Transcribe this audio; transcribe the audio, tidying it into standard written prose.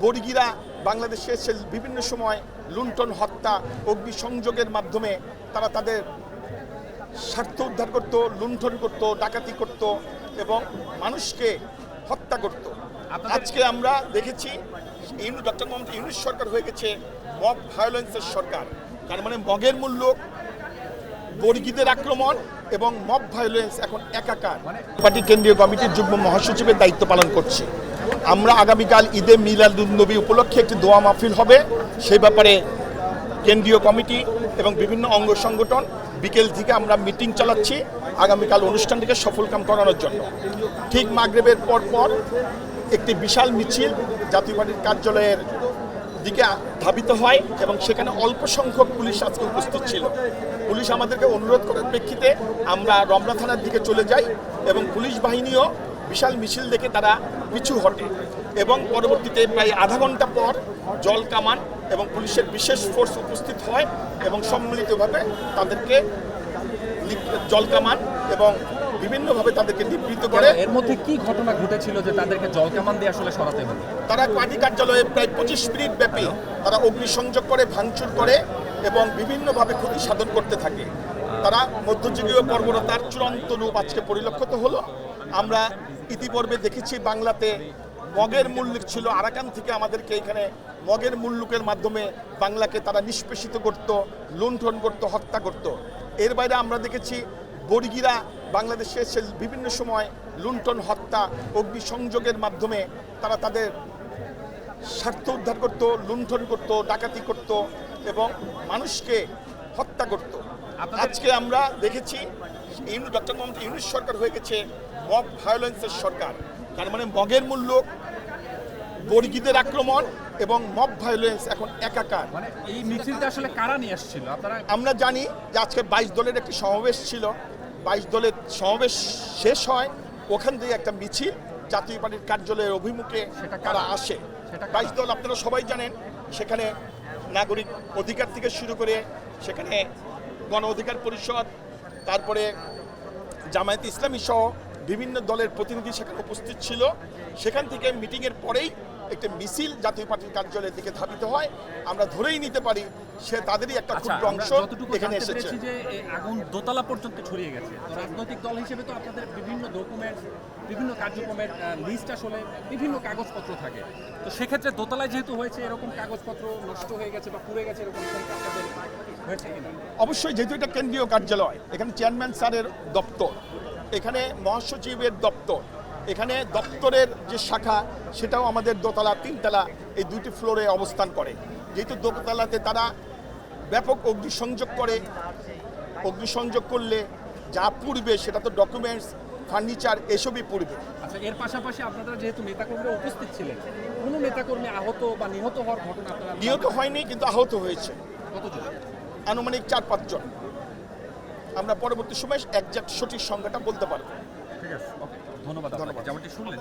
বর্গীরা বাংলাদেশে বিভিন্ন সময় লুণ্ঠন, হত্যা, অগ্নিসংযোগের মাধ্যমে তারা তাদের স্বার্থ উদ্ধার করত, লুণ্ঠন করত, ডাকাতি করত এবং মানুষকে হত্যা করত। আজকে আমরা দেখেছি ডক্টর মোহাম্মদ ইউনূস সরকার হয়ে গেছে মব ভায়োলেন্সের সরকার। তার মানে মগের মূল্য, বর্গীদের আক্রমণ এবং মব ভায়োলেন্স এখন একাকার। পার্টি কেন্দ্রীয় কমিটির যুগ্ম মহাসচিবের দায়িত্ব পালন করছি। আমরা আগামীকাল ঈদে মিলাদুন্নবী উপলক্ষে একটি দোয়া মাহফিল হবে, সেই ব্যাপারে কেন্দ্রীয় কমিটি এবং বিভিন্ন অঙ্গ সংগঠন বিকেল থেকে আমরা মিটিং চালাচ্ছি আগামীকাল অনুষ্ঠানটিকে সফলকাম করানোর জন্য। ঠিক মাগরিবের পর একটি বিশাল মিছিল জাতীয় পার্টির কার্যালয়ের দিকে ধাবিত হয় এবং সেখানে অল্প সংখ্যক পুলিশ আজকে উপস্থিত ছিল। পুলিশ আমাদেরকে অনুরোধ করার প্রেক্ষিতে আমরা রমনা থানার দিকে চলে যাই এবং পুলিশ বাহিনীও বিশাল মিছিল দেখে তারা পিছু হটে এবং পরবর্তীতে প্রায় আধা ঘন্টা পর জল কামান এবং পুলিশের বিশেষ ফোর্স উপস্থিত হয় এবং সম্মিলিতভাবে তাদেরকে জল কামান এবং বিভিন্নভাবে তাদেরকে নিবৃত্ত করে। এর মধ্যে কি ঘটনা ঘটেছিল যে তাদেরকে জল কামান দিয়ে আসলে সরাতে হলো? তারা পার্টি কার্যালয়ে প্রায় 25 মিনিট ব্যাপী তারা অগ্নিসংযোগ করে, ভাঙচুর করে এবং বিভিন্নভাবে ক্ষতি সাধন করতে থাকে। তারা মধ্যযুগীয় বর্বরতার চূড়ান্ত রূপ আজকে পরিলক্ষিত হলো। আমরা ইতিপূর্বে দেখেছি বাংলাতে মগের মুল্লুক ছিল, আরাকান থেকে আমাদেরকে এখানে মগের মুল্লুকের মাধ্যমে বাংলাকে তারা নিষ্পেষিত করত, লুণ্ঠন করত, হত্যা করত। এর বাইরে আমরা দেখেছি বর্গীরা বাংলাদেশে বিভিন্ন সময় লুণ্ঠন, হত্যা, অগ্নিসংযোগের মাধ্যমে তারা তাদের স্বার্থ উদ্ধার করত, লুণ্ঠন করত, ডাকাতি করত এবং মানুষকে হত্যা করত। আজকে আমরা দেখেছি ডক্টর মোহাম্মদ ইউনূস সরকার হয়ে গেছে মব ভায়োলেন্সের সরকার। তার মানে মগের মূল্য, বর্গীদের আক্রমণ এবং মব ভায়োলেন্স এখন একাকার। মানে এই মিছিলটা আসলে কারা নিয়ে আসছিল আপনারা? আমরা জানি যে আজকে 22 দলের একটি সমাবেশ ছিল। 22 দলের সমাবেশ শেষ হয়, ওখান থেকে একটা মিছিল জাতীয় পার্টির কার্যালয়ের অভিমুখে তারা আসে। 22 দল আপনারা সবাই জানেন, সেখানে নাগরিক অধিকার থেকে শুরু করে সেখানে গণ অধিকার পরিষদ, তারপরে জামায়াত ইসলামী সহ বিভিন্ন দলের প্রতিনিধি সেখানে উপস্থিত ছিল। সেখান থেকে মিটিংয়ের পরেই একটা মিছিল জাতীয় পার্টির কার্যালয়ের দিকে ধাবিত হয়। আমরা ধরেই নিতে পারি সে তাদেরই একটা ক্ষুদ্র অংশ এখানে এসেছে। যে আগুন দোতলা পর্যন্ত ছড়িয়ে গেছে, তো রাজনৈতিক দল হিসেবে তো আপনাদের বিভিন্ন ডকুমেন্ট, বিভিন্ন কার্যক্রমের লিস্ট, আসলে বিভিন্ন কাগজপত্র থাকে। তো সেক্ষেত্রে দোতলায় যেহেতু হয়েছে, এরকম কাগজপত্র নষ্ট হয়ে গেছে বা পুড়ে গেছে, এরকম আপনাদের হয়েছে কিনা? অবশ্যই, যেহেতু এটা কেন্দ্রীয় কার্যালয়, এখানে চেয়ারম্যান স্যারের দপ্তর, এখানে মহাসচিবের দপ্তর, এখানে দপ্তরের যে শাখা সেটাও আমাদের দোতলা, তিনতলা এই দুটি ফ্লোরে অবস্থান করে। যেহেতু দোতলাতে তারা ব্যাপক অগ্নিসংযোগ করে, অগ্নিসংযোগ করলে যা পুড়বে সেটা তো ডকুমেন্টস, ফার্নিচার এসবই পুড়বে। আচ্ছা, এর পাশাপাশি আপনারা যেহেতু নেতাকর্মীরা উপস্থিত ছিলেন, কোনো নেতাকর্মী আহত বা নিহত হওয়ার ঘটনা আপনারা? নিহত হয়নি, কিন্তু আহত হয়েছে কতজন? আনুমানিক 4-5 জন। আমরা পরবর্তী সময় একজ্যাক্ট সঠিক সংখ্যাটা বলতে পারবো। ঠিক আছে, ওকে, ধন্যবাদ। যেমনটি শুনলেন।